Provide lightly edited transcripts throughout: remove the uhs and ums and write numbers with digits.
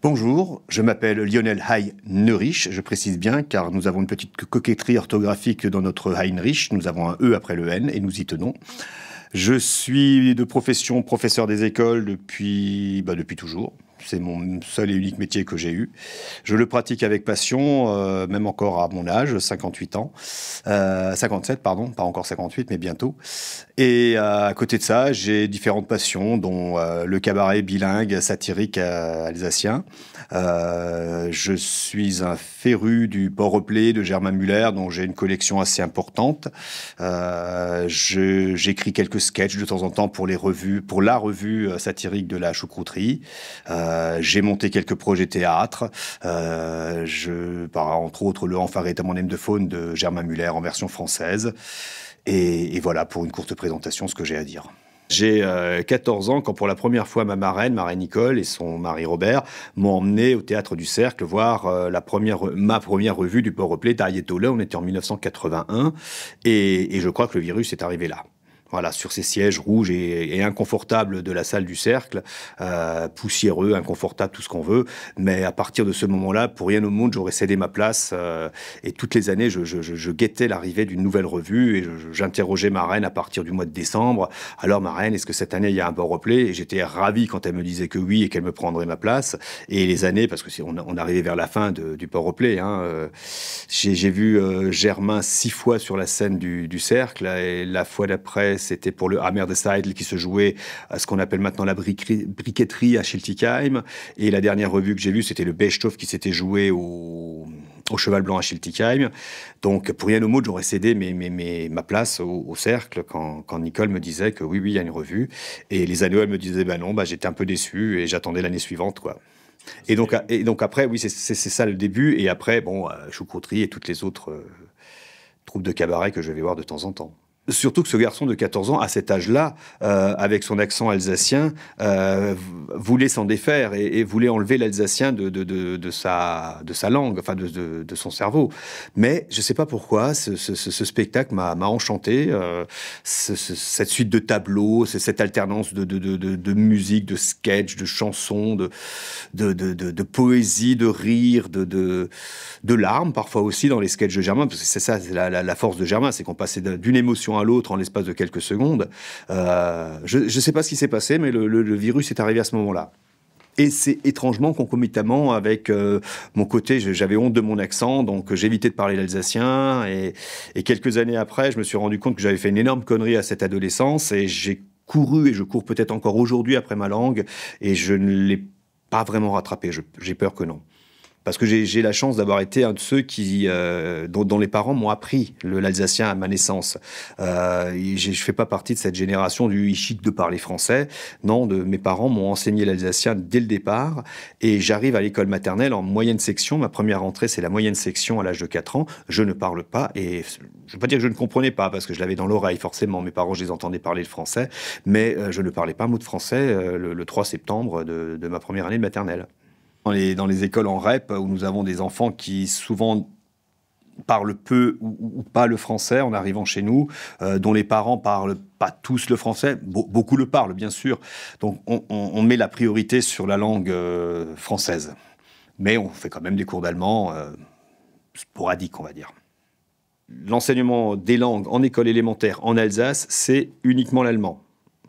Bonjour, je m'appelle Lionel Heinrich, je précise bien car nous avons une petite coquetterie orthographique dans notre Heinrich, nous avons un E après le N et nous y tenons. Je suis de profession professeur des écoles depuis toujours. C'est mon seul et unique métier que j'ai eu. Je le pratique avec passion, même encore à mon âge, 58 ans. 57, pardon, pas encore 58, mais bientôt. Et à côté de ça, j'ai différentes passions, dont le cabaret bilingue, satirique alsacien. Je suis un féru du Port-Replay de Germain Muller, dont j'ai une collection assez importante. J'écris quelques sketchs de temps en temps pour la revue satirique de la choucrouterie. J'ai monté quelques projets théâtre, entre autres le Enfaré à mon aime de faune de Germain Muller en version française. Et voilà pour une courte présentation ce que j'ai à dire. J'ai 14 ans quand pour la première fois ma marraine Nicole et son mari Robert m'ont emmené au Théâtre du Cercle voir ma première revue du Port-Replay d'Arietola. On était en 1981 et je crois que le virus est arrivé là. Voilà, sur ces sièges rouges et inconfortables de la salle du Cercle, poussiéreux, inconfortables, tout ce qu'on veut. Mais à partir de ce moment-là, pour rien au monde, j'aurais cédé ma place. Et toutes les années, je guettais l'arrivée d'une nouvelle revue et j'interrogeais ma reine à partir du mois de décembre. Alors, ma reine, est-ce que cette année, il y a un Port-Replay? Et j'étais ravi quand elle me disait que oui et qu'elle me prendrait ma place. Et les années, parce que on arrivait vers la fin du Port-Replay, j'ai vu Germain 6 fois sur la scène du Cercle. Et la fois d'après, c'était pour le Hammer de Seidl qui se jouait à ce qu'on appelle maintenant la briqueterie à Schiltigheim. Et la dernière revue que j'ai vue, c'était le Besthoff qui s'était joué au Cheval Blanc à Schiltigheim. Donc, pour rien au monde, j'aurais cédé ma place au Cercle quand Nicole me disait que oui, il y a une revue. Et les années, elle me disait, non, j'étais un peu déçu et j'attendais l'année suivante, quoi. Et donc après, oui, c'est ça le début. Et après, choucrouterie et toutes les autres troupes de cabaret que je vais voir de temps en temps. Surtout que ce garçon de 14 ans, à cet âge-là, avec son accent alsacien, voulait s'en défaire et voulait enlever l'alsacien de sa langue, enfin de son cerveau. Mais je ne sais pas pourquoi, ce spectacle m'a enchanté. Cette suite de tableaux, cette alternance de musique, de sketch, de chansons, de poésie, de rire, de larmes parfois aussi dans les sketchs de Germain, parce que c'est ça, c'est la force de Germain, c'est qu'on passait d'une émotion à l'autre en l'espace de quelques secondes. Je ne sais pas ce qui s'est passé, mais le virus est arrivé à ce moment-là. Et c'est étrangement concomitamment avec mon côté, j'avais honte de mon accent, donc j'évitais de parler l'alsacien. Et quelques années après, je me suis rendu compte que j'avais fait une énorme connerie à cette adolescence et j'ai couru, et je cours peut-être encore aujourd'hui après ma langue, et je ne l'ai pas vraiment rattrapé. J'ai peur que non. Parce que j'ai la chance d'avoir été un de ceux dont les parents m'ont appris l'alsacien à ma naissance. Je fais pas partie de cette génération du chic de parler français. Non, mes parents m'ont enseigné l'alsacien dès le départ. Et j'arrive à l'école maternelle en moyenne section. Ma première rentrée, c'est la moyenne section à l'âge de 4 ans. Je ne parle pas. Et je veux pas dire que je ne comprenais pas, parce que je l'avais dans l'oreille, forcément. Mes parents, je les entendais parler le français. Mais je ne parlais pas un mot de français le 3 septembre de ma première année de maternelle. Dans les écoles en REP, où nous avons des enfants qui souvent parlent peu ou pas le français en arrivant chez nous, dont les parents parlent pas tous le français, beaucoup le parlent bien sûr, donc on met la priorité sur la langue française. Mais on fait quand même des cours d'allemand sporadiques, on va dire. L'enseignement des langues en école élémentaire en Alsace, c'est uniquement l'allemand.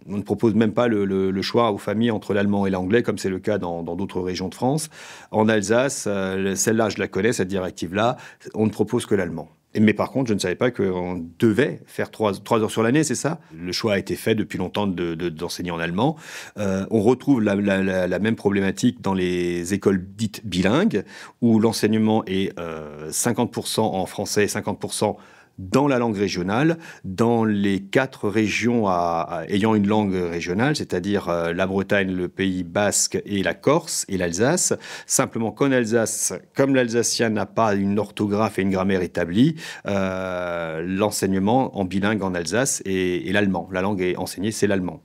On ne propose même pas le choix aux familles entre l'allemand et l'anglais, comme c'est le cas dans d'autres régions de France. En Alsace, celle-là, je la connais, cette directive-là, on ne propose que l'allemand. Mais par contre, je ne savais pas qu'on devait faire 3 heures sur l'année, c'est ça? Le choix a été fait depuis longtemps d'enseigner en allemand. On retrouve la même problématique dans les écoles dites bilingues, où l'enseignement est 50% en français et 50% dans la langue régionale, dans les 4 régions ayant une langue régionale, c'est-à-dire la Bretagne, le Pays basque et la Corse et l'Alsace. Simplement qu'en Alsace, comme l'alsacien n'a pas une orthographe et une grammaire établie, l'enseignement en bilingue en Alsace est l'allemand. La langue est enseignée, c'est l'allemand.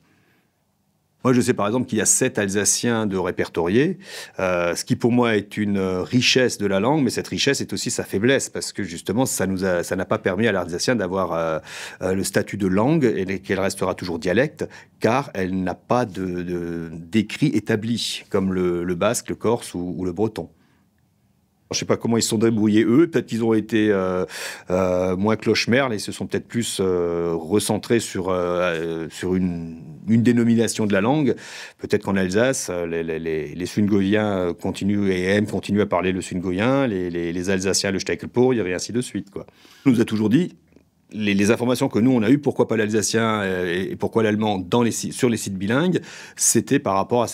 Moi, je sais par exemple qu'il y a 7 Alsaciens de répertoriés, ce qui pour moi est une richesse de la langue, mais cette richesse est aussi sa faiblesse, parce que justement, ça n'a pas permis à l'alsacien d'avoir le statut de langue, et qu'elle restera toujours dialecte, car elle n'a pas d'écrit établi, comme le basque, le corse ou le breton. Je ne sais pas comment ils se sont débrouillés eux, peut-être qu'ils ont été moins cloche-merle et se sont peut-être plus recentrés sur une dénomination de la langue. Peut-être qu'en Alsace, les Sungoviens continuent et aiment continuer à parler le sungovien, les Alsaciens le Steckelpurger et ainsi de suite, quoi. On nous a toujours dit, les informations que nous on a eues, pourquoi pas l'alsacien et pourquoi l'allemand sur les sites bilingues, c'était par rapport à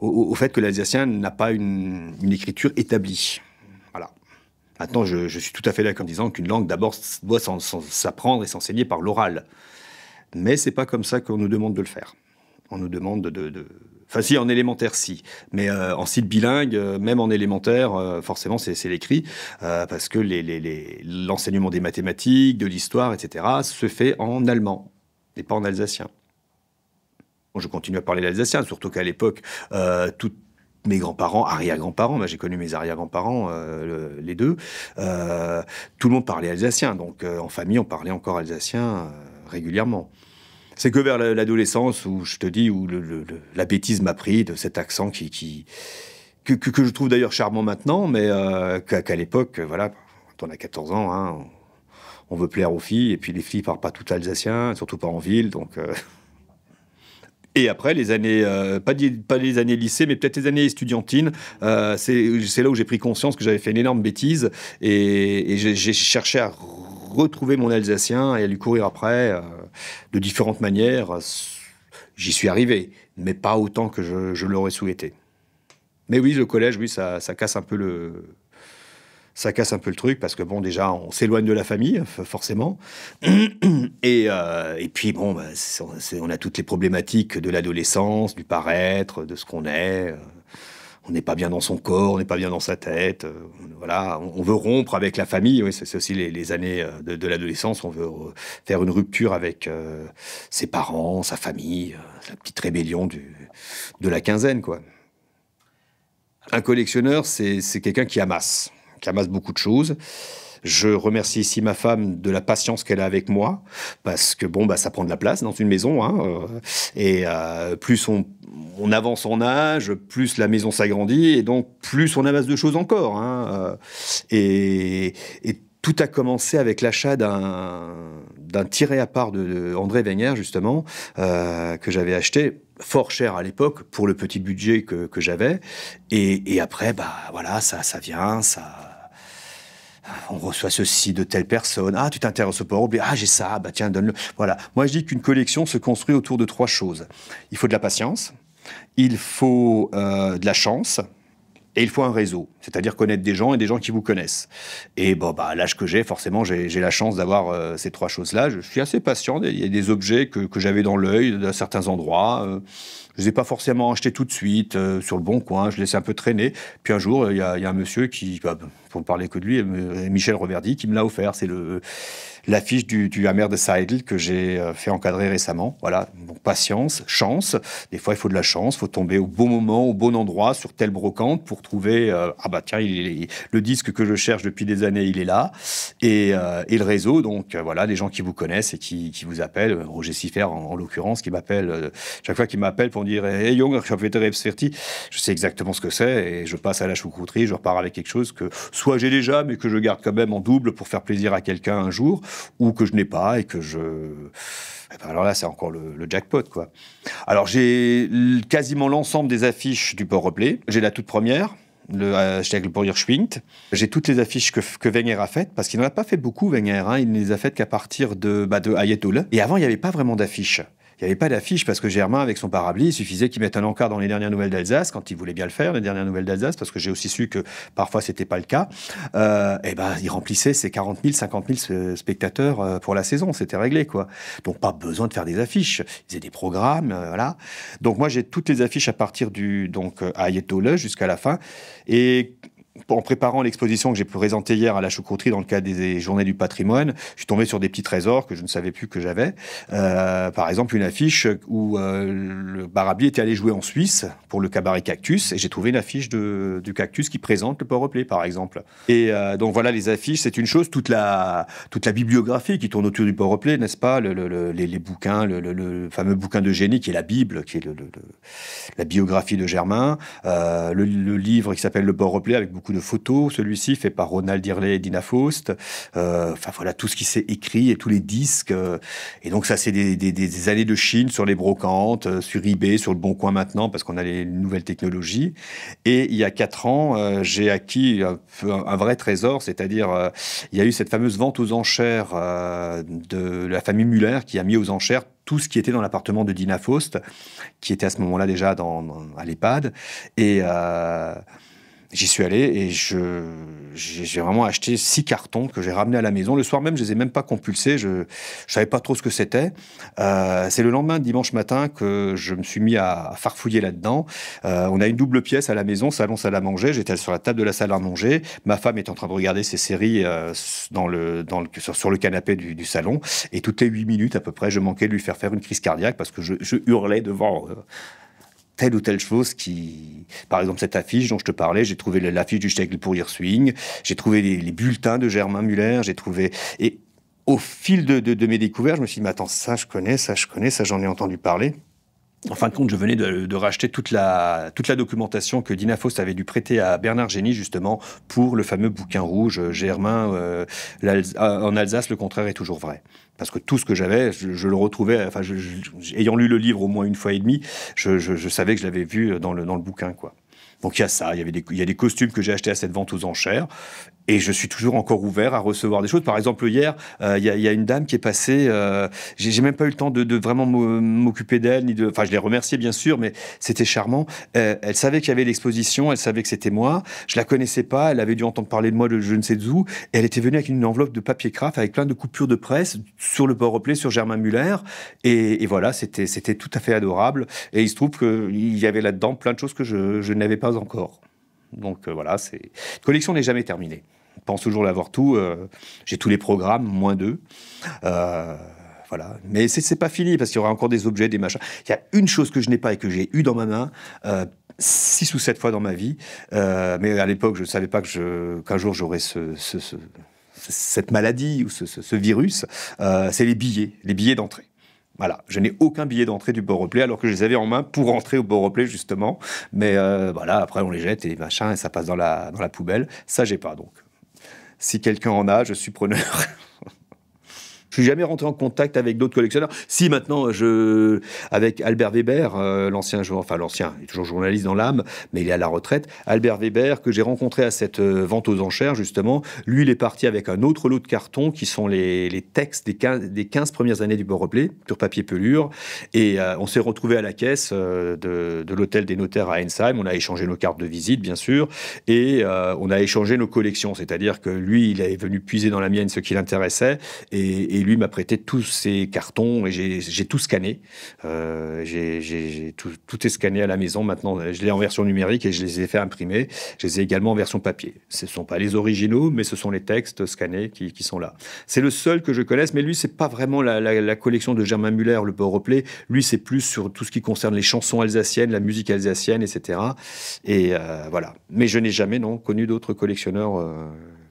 au fait que l'alsacien n'a pas une écriture établie. Voilà. Maintenant, je suis tout à fait d'accord en disant qu'une langue, d'abord, doit s'apprendre et s'enseigner par l'oral. Mais c'est pas comme ça qu'on nous demande de le faire. On nous demande Enfin, si, en élémentaire, si. Mais en site bilingue, même en élémentaire, forcément, c'est l'écrit. Parce que l'enseignement des mathématiques, de l'histoire, etc., se fait en allemand et pas en alsacien. Je continue à parler l'alsacien, surtout qu'à l'époque, tous mes grands-parents, arrière-grands-parents, j'ai connu mes arrière-grands-parents, les deux, tout le monde parlait alsacien. Donc, en famille, on parlait encore alsacien régulièrement. C'est que vers l'adolescence, où je te dis, où la bêtise m'a pris de cet accent que je trouve d'ailleurs charmant maintenant, mais qu'à l'époque, voilà, quand on a 14 ans, hein, on veut plaire aux filles, et puis les filles parlent pas tout alsacien, surtout pas en ville, donc... Et après, les années, pas les années lycée, mais peut-être les années estudiantines, c'est là où j'ai pris conscience que j'avais fait une énorme bêtise et j'ai cherché à retrouver mon alsacien et à lui courir après de différentes manières. J'y suis arrivé, mais pas autant que je l'aurais souhaité. Mais oui, le collège, oui, ça casse un peu ça casse un peu le truc, parce que bon, déjà, on s'éloigne de la famille, forcément. Et puis, bon, on a toutes les problématiques de l'adolescence, du paraître, de ce qu'on est. On n'est pas bien dans son corps, on n'est pas bien dans sa tête. Voilà, on veut rompre avec la famille. Oui, c'est aussi les années de l'adolescence. On veut faire une rupture avec ses parents, sa famille, la petite rébellion de la quinzaine, quoi. Un collectionneur, c'est quelqu'un qui amasse beaucoup de choses. Je remercie ici ma femme de la patience qu'elle a avec moi, parce que bon, ça prend de la place dans une maison, hein, et plus on avance en âge, plus la maison s'agrandit, et donc plus on amasse de choses encore, hein, et tout a commencé avec l'achat d'un tiré à part de André Wenger, justement, que j'avais acheté fort cher à l'époque pour le petit budget que j'avais, et après, voilà, ça vient, on reçoit ceci de telle personne. Ah, tu t'intéresses au port. Ah, j'ai ça. Tiens, donne-le. Voilà. Moi, je dis qu'une collection se construit autour de 3 choses. Il faut de la patience, il faut de la chance, et il faut un réseau. C'est-à-dire connaître des gens et des gens qui vous connaissent. Et bon, l'âge que j'ai, forcément, j'ai la chance d'avoir ces 3 choses-là. Je suis assez patient. Il y a des objets que j'avais dans l'œil à certains endroits. Je ne les ai pas forcément achetés tout de suite, sur le bon coin. Je laissais un peu traîner. Puis un jour, il y a un monsieur qui, pour ne parler que de lui, Michel Reverdy, qui me l'a offert. C'est l'affiche du Hammer de Seidl que j'ai fait encadrer récemment. Voilà, donc patience, chance. Des fois, il faut de la chance. Il faut tomber au bon moment, au bon endroit, sur telle brocante pour trouver... tiens, le disque que je cherche depuis des années, il est là. Et le réseau, donc voilà, des gens qui vous connaissent et qui vous appellent. Roger Siffert, en l'occurrence, qui m'appelle... chaque fois qu'il m'appelle pour me dire « Hey, Jung, je sais exactement ce que c'est. Et je passe à la choucrouterie, je repars avec quelque chose que soit j'ai déjà, mais que je garde quand même en double pour faire plaisir à quelqu'un un jour, ou que je n'ai pas et que alors là, c'est encore le jackpot, quoi. Alors, j'ai quasiment l'ensemble des affiches du Port Replay. J'ai la toute première, le Steckelpurger Schwingt. J'ai toutes les affiches que Wenger a faites, parce qu'il n'en a pas fait beaucoup, Wenger. Hein. Il ne les a faites qu'à partir de Ayatollah. Et avant, il n'y avait pas vraiment d'affiches. Il n'y avait pas d'affiche parce que Germain, avec son parabli, il suffisait qu'il mette un encart dans les dernières nouvelles d'Alsace, quand il voulait bien le faire, les dernières nouvelles d'Alsace, parce que j'ai aussi su que parfois c'était pas le cas. Il remplissait ses 40 000, 50 000 spectateurs pour la saison. C'était réglé, quoi. Donc pas besoin de faire des affiches. Ils faisaient des programmes, voilà. Donc moi, j'ai toutes les affiches à partir à Ayatollah jusqu'à la fin. Et en préparant l'exposition que j'ai présentée hier à la Choucroute dans le cadre des Journées du patrimoine, je suis tombé sur des petits trésors que je ne savais plus que j'avais. Par exemple, une affiche où le Barabier était allé jouer en Suisse pour le cabaret Cactus, et j'ai trouvé une affiche du Cactus qui présente le Port Replay, par exemple. Et donc voilà, les affiches, c'est une chose, toute la bibliographie qui tourne autour du Port Replay, n'est-ce pas, les bouquins, le fameux bouquin de génie qui est la Bible, qui est la biographie de Germain, le livre qui s'appelle Le Port Replay avec beaucoup de photos, celui-ci fait par Ronald Dirley et Dina Faust, enfin voilà, tout ce qui s'est écrit et tous les disques, et donc ça c'est des années de Chine sur les brocantes, sur eBay, sur le Bon Coin maintenant, parce qu'on a les nouvelles technologies. Et il y a 4 ans, j'ai acquis un vrai trésor, c'est-à-dire il y a eu cette fameuse vente aux enchères de la famille Muller qui a mis aux enchères tout ce qui était dans l'appartement de Dina Faust, qui était à ce moment-là déjà à l'EHPAD. Et j'y suis allé et j'ai vraiment acheté 6 cartons que j'ai ramenés à la maison. Le soir même, je les ai même pas compulsés. Je savais pas trop ce que c'était. C'est le lendemain, dimanche matin, que je me suis mis à farfouiller là-dedans. On a une double pièce à la maison, salon, salle à manger. J'étais sur la table de la salle à manger. Ma femme est en train de regarder ses séries sur le canapé du salon. Et toutes les 8 minutes à peu près, je manquais de lui faire une crise cardiaque parce que je hurlais devant telle ou telle chose qui... Par exemple, cette affiche dont je te parlais, j'ai trouvé l'affiche du Stegle pour Hirswing, j'ai trouvé les bulletins de Germain Muller, j'ai trouvé... Et au fil de mes découvertes, je me suis dit, mais attends, ça je connais, ça j'en ai entendu parler. En fin de compte, je venais de racheter toute la documentation que Dina Faust avait dû prêter à Bernard Génie, justement, pour le fameux bouquin rouge, Germain, en Alsace, le contraire est toujours vrai. Parce que tout ce que j'avais, je le retrouvais, enfin, ayant lu le livre au moins une fois et demie, je savais que je l'avais vu dans le bouquin, quoi. Donc il y a ça, il y a des costumes que j'ai achetés à cette vente aux enchères, et je suis toujours encore ouvert à recevoir des choses. Par exemple, hier, il y a une dame qui est passée, j'ai même pas eu le temps de vraiment m'occuper d'elle, enfin je l'ai remerciée bien sûr, mais c'était charmant. Elle savait qu'il y avait l'exposition, elle savait que c'était moi, je la connaissais pas, elle avait dû entendre parler de moi de je ne sais d'où, et elle était venue avec une enveloppe de papier craft avec plein de coupures de presse sur le Port Replay, sur Germain Muller, et voilà, c'était tout à fait adorable, et il se trouve qu'il y avait là-dedans plein de choses que je n'avais pas encore. Donc voilà, la collection n'est jamais terminée. Je pense toujours l'avoir tout. J'ai tous les programmes, moins 2. Voilà. Mais c'est pas fini, parce qu'il y aura encore des objets, des machins. Il y a une chose que je n'ai pas et que j'ai eu dans ma main 6 ou 7 fois dans ma vie. Mais à l'époque, je ne savais pas qu'un jour j'aurais cette maladie ou ce virus. C'est les billets d'entrée. Voilà, je n'ai aucun billet d'entrée du Port Replay, alors que je les avais en main pour entrer au Port Replay, justement. Mais voilà, après on les jette et machin, et ça passe dans la poubelle. Ça, j'ai pas, donc. Si quelqu'un en a, je suis preneur. Je suis jamais rentré en contact avec d'autres collectionneurs. Si, maintenant, avec Albert Weber, l'ancien, il est toujours journaliste dans l'âme, mais il est à la retraite. Albert Weber, que j'ai rencontré à cette vente aux enchères, justement, lui, il est parti avec un autre lot de cartons qui sont les textes des 15 premières années du Port Replay, sur papier pelure. Et on s'est retrouvés à la caisse de l'hôtel des notaires à Ensheim. On a échangé nos cartes de visite, bien sûr, et on a échangé nos collections. C'est-à-dire que lui, il est venu puiser dans la mienne ce qui l'intéressait, et lui m'a prêté tous ces cartons, et j'ai tout scanné. Tout est scanné à la maison maintenant. Je l'ai en version numérique et je les ai fait imprimer. Je les ai également en version papier. Ce ne sont pas les originaux, mais ce sont les textes scannés qui sont là. C'est le seul que je connaisse, mais lui, c'est pas vraiment la collection de Germain Muller, le Port Replay. Lui, c'est plus sur tout ce qui concerne les chansons alsaciennes, la musique alsacienne, etc. Et voilà. Mais je n'ai jamais, connu d'autres collectionneurs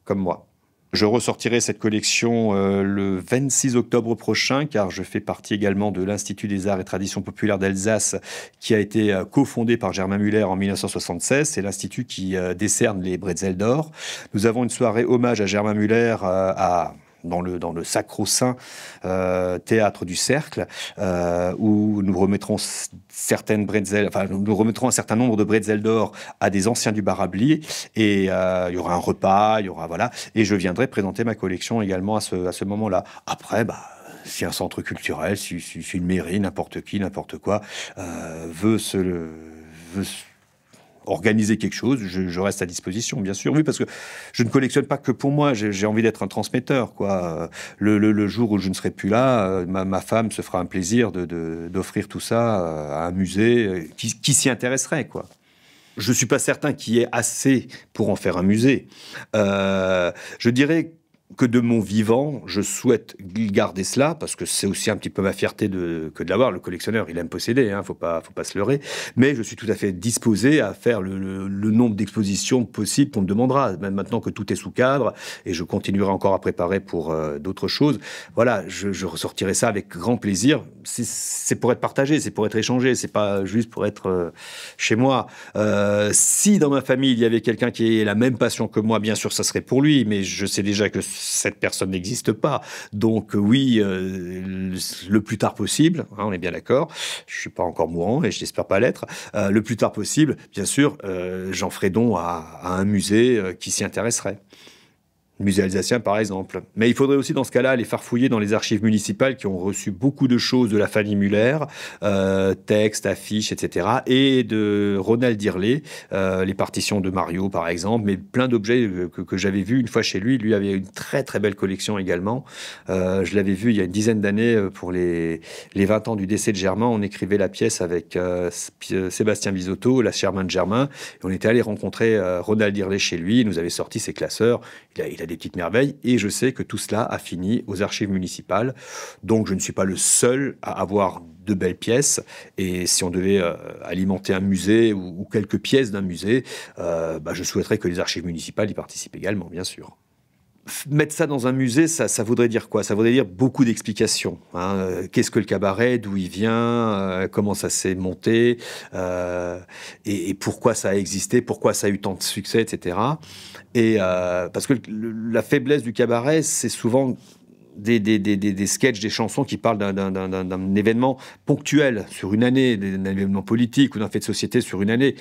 comme moi. Je ressortirai cette collection le 26 octobre prochain, car je fais partie également de l'Institut des Arts et Traditions Populaires d'Alsace, qui a été cofondé par Germain Muller en 1976. C'est l'Institut qui décerne les Bretzels d'or. Nous avons une soirée hommage à Germain Muller dans le sacro-saint théâtre du Cercle, où nous remettrons nous remettrons un certain nombre de bretzels d'or à des anciens du Barablier, et il y aura un repas, voilà, et je viendrai présenter ma collection également à ce moment-là. Après, si un centre culturel, si une mairie, n'importe qui, n'importe quoi, veut organiser quelque chose, je reste à disposition, bien sûr. Oui, parce que je ne collectionne pas que pour moi, j'ai envie d'être un transmetteur, quoi. Le jour où je ne serai plus là, ma femme se fera un plaisir d'offrir tout ça à un musée qui s'y intéresserait, quoi. je ne suis pas certain qu'il y ait assez pour en faire un musée. Je dirais que de mon vivant, je souhaite garder cela, parce que c'est aussi un petit peu ma fierté que de l'avoir. Le collectionneur, il aime posséder, faut pas se leurrer. Mais je suis tout à fait disposé à faire le nombre d'expositions possibles qu'on me demandera, même maintenant que tout est sous cadre, et je continuerai encore à préparer pour d'autres choses. Voilà, je ressortirai ça avec grand plaisir. C'est pour être partagé, c'est pour être échangé, c'est pas juste pour être chez moi. Si dans ma famille, il y avait quelqu'un qui ait la même passion que moi, bien sûr, ça serait pour lui, mais je sais déjà que cette personne n'existe pas. Donc oui, le plus tard possible, on est bien d'accord, je ne suis pas encore mourant et je n'espère pas l'être, le plus tard possible, bien sûr, j'en ferai don à un musée qui s'y intéresserait. Musée alsacien, par exemple. Mais il faudrait aussi, dans ce cas-là, aller farfouiller dans les archives municipales qui ont reçu beaucoup de choses de la famille Muller, textes, affiches, etc. Et de Ronald Dirley, les partitions de Mario, par exemple, mais plein d'objets que j'avais vus une fois chez lui. Lui avait une très, très belle collection également. Je l'avais vu il y a une dizaine d'années pour les 20 ans du décès de Germain. On écrivait la pièce avec Sébastien Bisotto, la Germain de Germain. Et on était allé rencontrer Ronald Dirley chez lui. Il nous avait sorti ses classeurs. Il a des petites merveilles, et je sais que tout cela a fini aux archives municipales. Donc je ne suis pas le seul à avoir de belles pièces, et si on devait alimenter un musée ou quelques pièces d'un musée, je souhaiterais que les archives municipales y participent également, bien sûr. Mettre ça dans un musée, ça voudrait dire quoi? Ça voudrait dire beaucoup d'explications. Qu'est-ce que le cabaret? D'où il vient? Comment ça s'est monté? Et pourquoi ça a existé? Pourquoi ça a eu tant de succès, etc. Et parce que la faiblesse du cabaret, c'est souvent des sketchs, des chansons qui parlent d'un événement ponctuel sur une année, d'un événement politique ou d'un fait de société sur une année.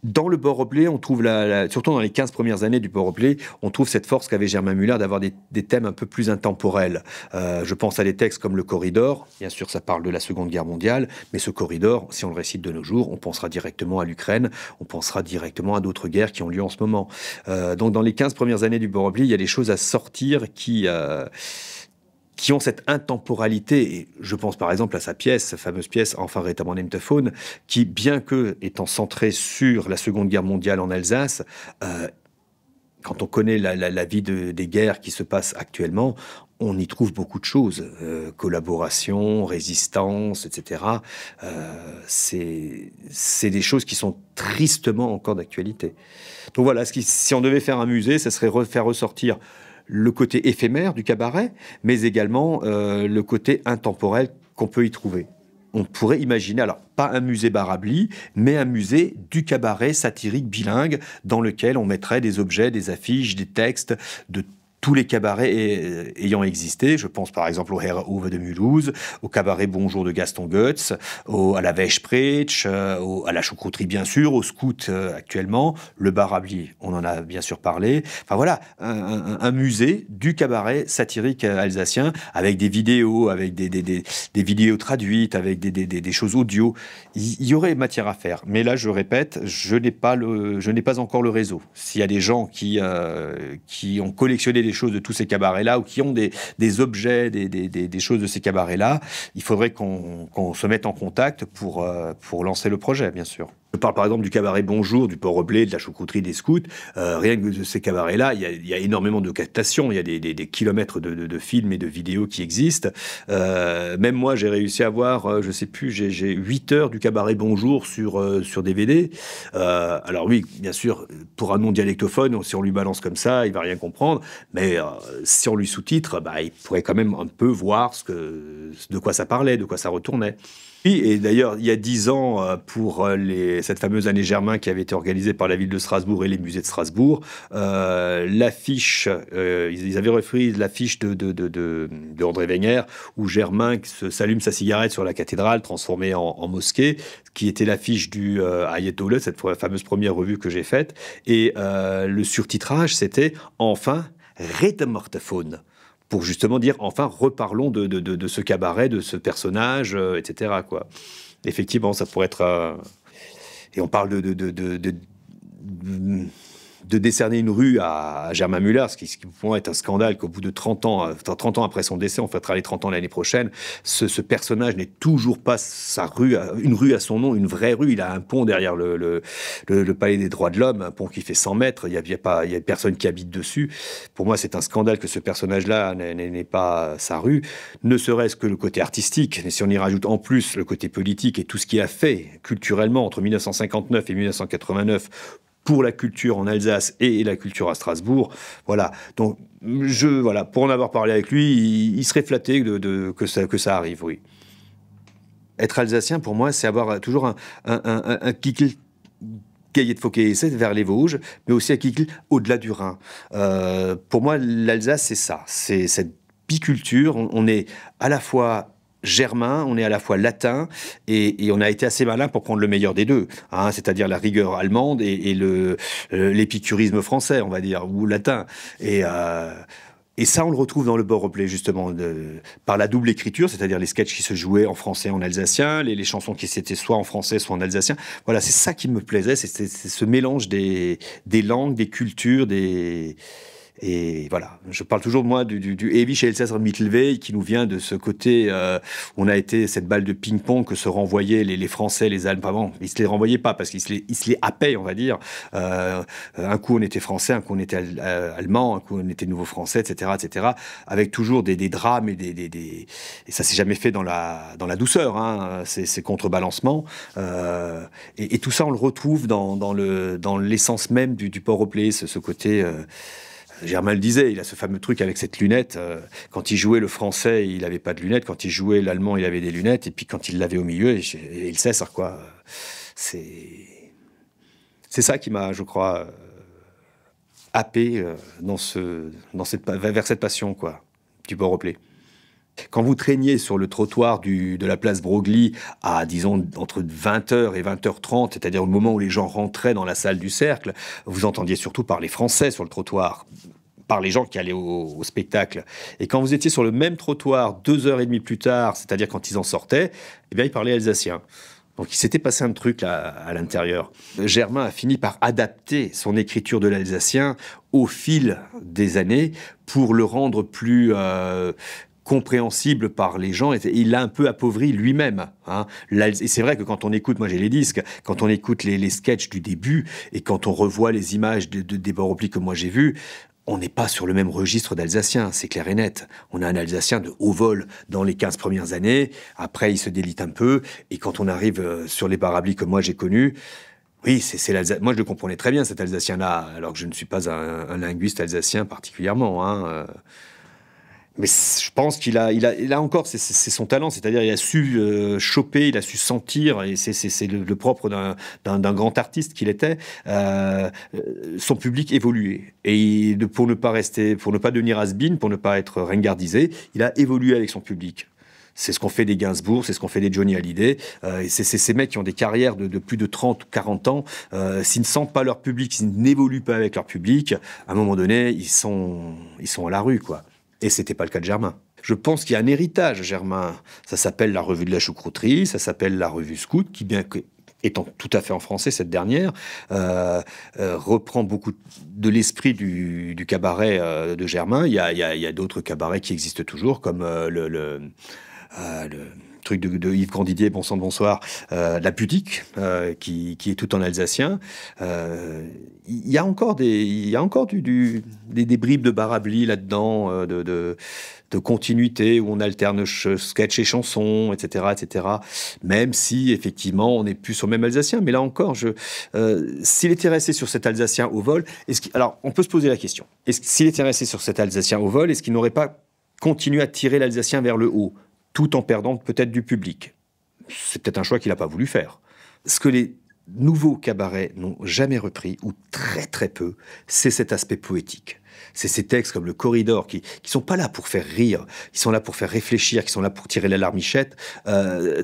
Dans le Bord-Reblay, on trouve, surtout dans les 15 premières années du Bord-Reblay, on trouve cette force qu'avait Germain Muller d'avoir des thèmes un peu plus intemporels. Je pense à des textes comme le Corridor. Bien sûr, ça parle de la Seconde Guerre mondiale, mais ce Corridor, si on le récite de nos jours, on pensera directement à l'Ukraine, on pensera directement à d'autres guerres qui ont lieu en ce moment. Donc, dans les 15 premières années du Bord-Reblay, il y a des choses à sortir qui ont cette intemporalité. Et je pense par exemple à sa pièce, sa fameuse pièce « Enfin rétablement Nemtephone », qui, bien que étant centrée sur la Seconde Guerre mondiale en Alsace, quand on connaît la vie des guerres qui se passent actuellement, on y trouve beaucoup de choses. Collaboration, résistance, etc. C'est des choses qui sont tristement encore d'actualité. Donc voilà, si on devait faire un musée, ça serait faire ressortir le côté éphémère du cabaret, mais également le côté intemporel qu'on peut y trouver. On pourrait imaginer, alors pas un musée Barabli, mais un musée du cabaret satirique bilingue dans lequel on mettrait des objets, des affiches, des textes de tous les cabarets ayant existé. Je pense par exemple au Herr Uwe de Mulhouse, au cabaret Bonjour de Gaston Goetz, à la Westpretsch, à la choucrouterie bien sûr, au scout actuellement, le Barabli, on en a bien sûr parlé. Enfin voilà, un musée du cabaret satirique alsacien avec des vidéos, avec des vidéos traduites, avec des choses audio. Il y aurait matière à faire. Mais là, je répète, je n'ai pas encore le réseau. S'il y a des gens qui ont collectionné des choses de tous ces cabarets-là, ou qui ont des objets, des choses de ces cabarets-là, il faudrait qu'on se mette en contact pour lancer le projet, bien sûr. Je parle par exemple du cabaret Bonjour, du Port-Reblay, de la choucrouterie des scouts. Rien que de ces cabarets-là, il y a énormément de captations, il y a des kilomètres de films et de vidéos qui existent. Même moi, j'ai réussi à voir, je sais plus, j'ai 8 heures du cabaret Bonjour sur DVD. Alors oui, bien sûr, pour un non-dialectophone, si on lui balance comme ça, il va rien comprendre. Mais si on lui sous-titre, il pourrait quand même un peu voir de quoi ça parlait, de quoi ça retournait. Oui, et d'ailleurs, il y a 10 ans, pour cette fameuse année Germain qui avait été organisée par la ville de Strasbourg et les musées de Strasbourg, l'affiche, ils avaient repris l'affiche de André Wenger, où Germain s'allume sa cigarette sur la cathédrale, transformée en mosquée, qui était l'affiche du Ayatollah, cette fameuse première revue que j'ai faite. Et le surtitrage, c'était « Enfin, Rätemortephone ». Pour justement dire, enfin, reparlons de ce cabaret, de ce personnage, etc., quoi. Effectivement, ça pourrait être... et on parle de décerner une rue à Germain Müller, ce qui pour moi est un scandale qu'au bout de 30 ans après son décès, on fêtera les 30 ans l'année prochaine, ce personnage n'est toujours pas une rue à son nom, une vraie rue. Il a un pont derrière le Palais des Droits de l'Homme, un pont qui fait 100 mètres, il y a personne qui habite dessus. Pour moi, c'est un scandale que ce personnage-là n'ait pas sa rue, ne serait-ce que le côté artistique. Et si on y rajoute en plus le côté politique et tout ce qu'il a fait culturellement entre 1959 et 1989 pour la culture en Alsace et la culture à Strasbourg, voilà. Donc, pour en avoir parlé avec lui, il serait flatté que ça arrive, oui. Être alsacien, pour moi, c'est avoir toujours un kickel cahier de Fauquet vers les Vosges, mais aussi un kickel au-delà du Rhin. Pour moi, l'Alsace, c'est ça. C'est cette biculture. On est à la fois germain, on est à la fois latin, et on a été assez malin pour prendre le meilleur des deux, hein, c'est-à-dire la rigueur allemande et l'épicurisme français, on va dire, ou latin. Et ça, on le retrouve dans le Bauerreplay, justement, par la double écriture, c'est-à-dire les sketchs qui se jouaient en français et en alsacien, les chansons qui étaient soit en français, soit en alsacien. Voilà, c'est ça qui me plaisait, c'est ce mélange des langues, des cultures, Et voilà, je parle toujours, moi, du Ewig Elsässer Mittelweg, qui nous vient de ce côté où on a été cette balle de ping-pong que se renvoyaient les Français, les Allemands. Ils se les renvoyaient pas, parce qu'ils se les happaient, on va dire. Un coup, on était Français, un coup, on était Allemand, un coup, on était Nouveau-Français, etc., etc., avec toujours des drames et ça s'est jamais fait dans la douceur, hein, ces contrebalancements. Et tout ça, on le retrouve dans l'essence même du Bauerreplay, ce côté... Germain le disait, il a ce fameux truc avec cette lunette. Quand il jouait le français, il n'avait pas de lunettes. Quand il jouait l'allemand, il avait des lunettes. Et puis quand il l'avait au milieu, il sait ça, quoi. C'est ça qui m'a, je crois, happé vers cette passion, quoi, du Bauerreplay. Quand vous traîniez sur le trottoir de la place Broglie à, disons, entre 20h et 20h30, c'est-à-dire au moment où les gens rentraient dans la salle du cercle, vous entendiez surtout parler français sur le trottoir, par les gens qui allaient au spectacle. Et quand vous étiez sur le même trottoir 2h30 plus tard, c'est-à-dire quand ils en sortaient, eh bien, ils parlaient alsacien. Donc il s'était passé un truc là, à l'intérieur. Germain a fini par adapter son écriture de l'alsacien au fil des années pour le rendre plus... compréhensible par les gens, et il l'a un peu appauvri lui-même, hein. Et c'est vrai que quand on écoute, moi j'ai les disques, quand on écoute les sketchs du début, et quand on revoit les images des Bauerreplay que moi j'ai vus, on n'est pas sur le même registre d'Alsacien, c'est clair et net. On a un Alsacien de haut vol dans les 15 premières années, après il se délite un peu, et quand on arrive sur les Bauerreplay que moi j'ai connus, oui, moi je le comprenais très bien cet Alsacien-là, alors que je ne suis pas un linguiste alsacien particulièrement, hein. Mais je pense qu'il a encore, c'est son talent, c'est-à-dire il a su choper, il a su sentir, et c'est le propre d'un grand artiste qu'il était, son public évoluer. Et pour ne pas devenir has-been, pour ne pas être ringardisé, il a évolué avec son public. C'est ce qu'on fait des Gainsbourg, c'est ce qu'on fait des Johnny Hallyday. C'est ces mecs qui ont des carrières de plus de 30 ou 40 ans. S'ils ne sentent pas leur public, s'ils n'évoluent pas avec leur public, à un moment donné, ils sont à la rue, quoi. Et c'était pas le cas de Germain. Je pense qu'il y a un héritage, Germain. Ça s'appelle la Revue de la Choucrouterie, ça s'appelle la Revue Scout, qui, bien que étant tout à fait en français, cette dernière, reprend beaucoup de l'esprit du cabaret de Germain. Il y a d'autres cabarets qui existent toujours, comme le truc de Yves Grandidier, bon sang de bonsoir, la pudique, qui est tout en alsacien. Il y a encore des bribes de Barabli là-dedans, de continuité, où on alterne sketch et chansons, etc., etc. Même si, effectivement, on n'est plus sur le même alsacien. Mais là encore, s'il était resté sur cet alsacien au vol, alors, on peut se poser la question. S'il était resté sur cet alsacien au vol, est-ce qu'il n'aurait pas continué à tirer l'alsacien vers le haut, tout en perdant peut-être du public? C'est peut-être un choix qu'il n'a pas voulu faire. Ce que les nouveaux cabarets n'ont jamais repris, ou très très peu, c'est cet aspect poétique. C'est ces textes comme le Corridor qui sont pas là pour faire rire, qui sont là pour faire réfléchir, qui sont là pour tirer la larmichette.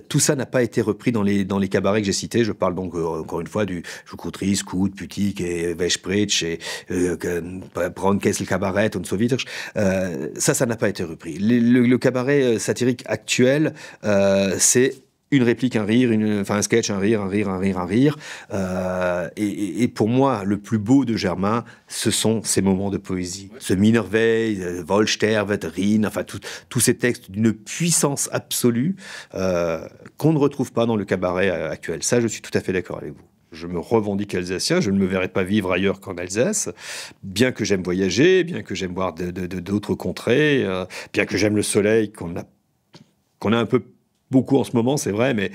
Tout ça n'a pas été repris dans les cabarets que j'ai cités. Je parle donc encore une fois du Choucrouterie, Scout, Putik et Westpritsch et Braunkessel Cabaret und so weiter. Ça n'a pas été repris. Le cabaret satirique actuel, c'est une réplique, un rire, enfin un sketch, un rire, un rire, un rire, un rire. Et pour moi, le plus beau de Germain, ce sont ces moments de poésie. Ce Minerweih, Wohlstervet, Rhin, enfin tous ces textes d'une puissance absolue qu'on ne retrouve pas dans le cabaret actuel. Ça, je suis tout à fait d'accord avec vous. Je me revendique alsacien, je ne me verrai pas vivre ailleurs qu'en Alsace, bien que j'aime voyager, bien que j'aime voir d'autres contrées, bien que j'aime le soleil qu'on a un peu beaucoup en ce moment, c'est vrai, mais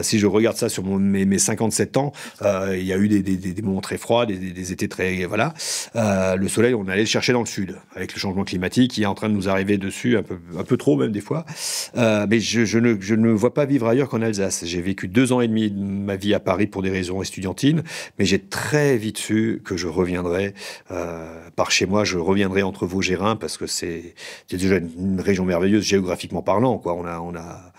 si je regarde ça sur mes 57 ans, il y a eu des moments très froids, des étés très... Voilà. Le soleil, on allait le chercher dans le sud, avec le changement climatique qui est en train de nous arriver dessus, un peu trop même des fois. Mais je ne vois pas vivre ailleurs qu'en Alsace. J'ai vécu 2 ans et demi de ma vie à Paris pour des raisons estudiantines, mais j'ai très vite su que je reviendrai par chez moi, je reviendrai entre Vaud-Gérin, parce que c'est déjà une région merveilleuse géographiquement parlant, quoi. On a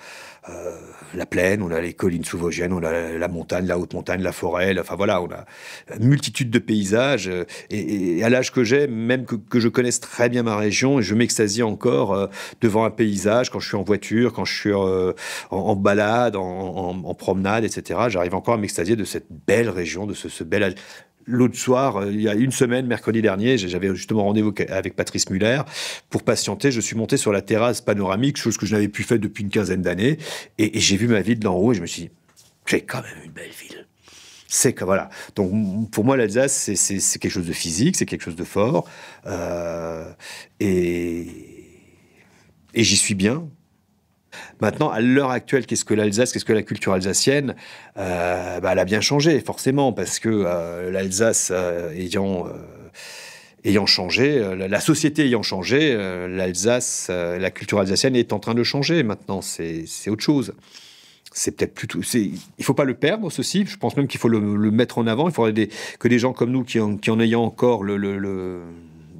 la plaine, on a les collines sous-vosgiennes, on a la montagne, la haute montagne, la forêt, enfin voilà, on a une multitude de paysages. Et à l'âge que j'ai, même que je connaisse très bien ma région, je m'extasie encore devant un paysage quand je suis en voiture, quand je suis en balade, en promenade, etc. J'arrive encore à m'extasier de cette belle région, de ce bel... L'autre soir, il y a une semaine, mercredi dernier, j'avais justement rendez-vous avec Patrice Muller pour patienter. Je suis monté sur la terrasse panoramique, chose que je n'avais plus faite depuis une quinzaine d'années, et j'ai vu ma ville d'en haut et je me suis dit, j'ai quand même une belle ville. C'est que voilà. Donc pour moi, l'Alsace, c'est quelque chose de physique, c'est quelque chose de fort, et j'y suis bien. Maintenant, à l'heure actuelle, qu'est-ce que l'Alsace, qu'est-ce que la culture alsacienne elle a bien changé, forcément, parce que l'Alsace ayant changé, la société ayant changé, l'Alsace, la culture alsacienne est en train de changer. Maintenant, c'est autre chose. C'est peut-être plutôt... Il faut pas le perdre, ceci. Je pense même qu'il faut le mettre en avant. Il faudrait que des gens comme nous, qui en ayant encore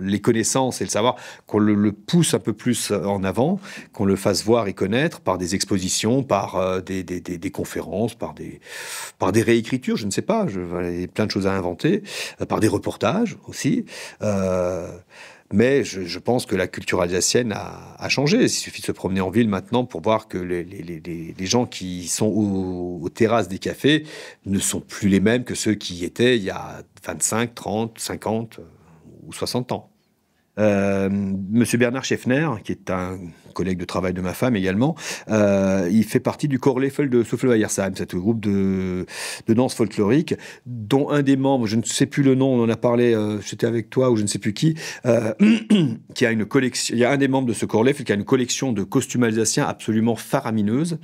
les connaissances et le savoir, qu'on le pousse un peu plus en avant, qu'on le fasse voir et connaître par des expositions, par des conférences, par des réécritures, je ne sais pas, il y a plein de choses à inventer, par des reportages aussi. Mais je pense que la culture alsacienne a changé. Il suffit de se promener en ville maintenant pour voir que les gens qui sont aux terrasses des cafés ne sont plus les mêmes que ceux qui y étaient il y a 25, 30, 50 ou 60 ans. Monsieur Bernard Scheffner, qui est un collègue de travail de ma femme également, il fait partie du Chorlefel de Sofle-Weiersheim, c'est un groupe de danse folklorique, dont un des membres, je ne sais plus le nom, on en a parlé, c'était avec toi ou je ne sais plus qui a une collection, il y a un des membres de ce Chorlefel qui a une collection de costumes alsaciens absolument faramineuse.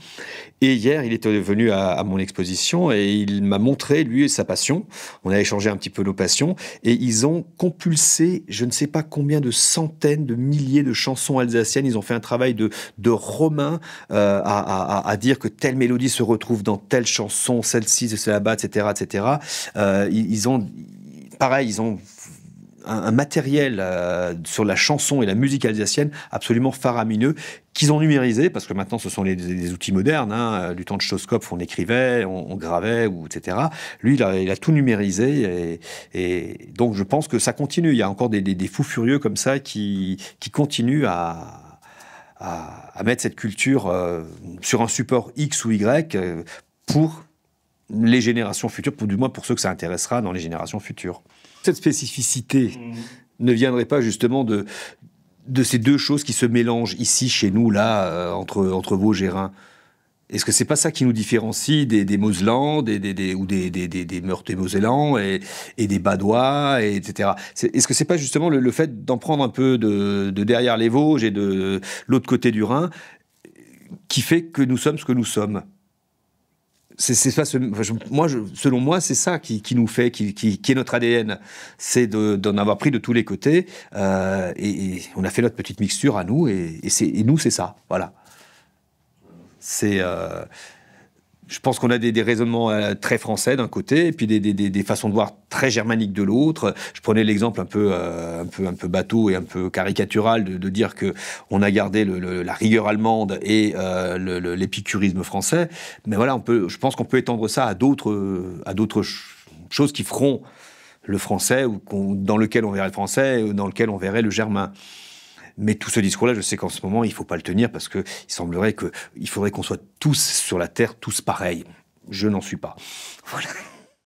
Et hier, il était venu à mon exposition et il m'a montré, lui, sa passion. On a échangé un petit peu nos passions et ils ont compulsé, je ne sais pas combien de centaines, de milliers de chansons alsaciennes. Ils ont fait un travail de romain à dire que telle mélodie se retrouve dans telle chanson, celle-ci, c'est là-bas, etc., etc. Ils ont un matériel sur la chanson et la musique alsacienne absolument faramineux qu'ils ont numérisé, parce que maintenant ce sont des outils modernes, hein. Du temps de Stoskopf, on écrivait, on gravait, etc. Lui, il a tout numérisé, et donc je pense que ça continue. Il y a encore des fous furieux comme ça qui continuent à mettre cette culture sur un support X ou Y pour les générations futures, du moins pour ceux que ça intéressera dans les générations futures. Cette spécificité ne viendrait pas justement de ces deux choses qui se mélangent ici, chez nous, là, entre Vaud et Rhin? Est-ce que c'est pas ça qui nous différencie des Moselans, ou des Meurthe-et-Mosellans et des Badois, etc. Est-ce que c'est pas justement le fait d'en prendre un peu de derrière les Vosges et de l'autre côté du Rhin qui fait que nous sommes ce que nous sommes? C'est pas selon moi, c'est ça qui nous fait, qui est notre ADN. C'est d'en avoir pris de tous les côtés, et on a fait notre petite mixture à nous, et nous, c'est ça. Voilà. Je pense qu'on a des raisonnements très français d'un côté, et puis des façons de voir très germaniques de l'autre. Je prenais l'exemple un peu bateau et un peu caricatural de dire que on a gardé la rigueur allemande et l'épicurisme français. Mais voilà, je pense qu'on peut étendre ça à d'autres choses qui feront le français, ou dans lequel on verrait le français, ou dans lequel on verrait le germain. Mais tout ce discours-là, je sais qu'en ce moment, il ne faut pas le tenir parce qu'il semblerait qu'il faudrait qu'on soit tous sur la Terre, tous pareils. Je n'en suis pas. Voilà.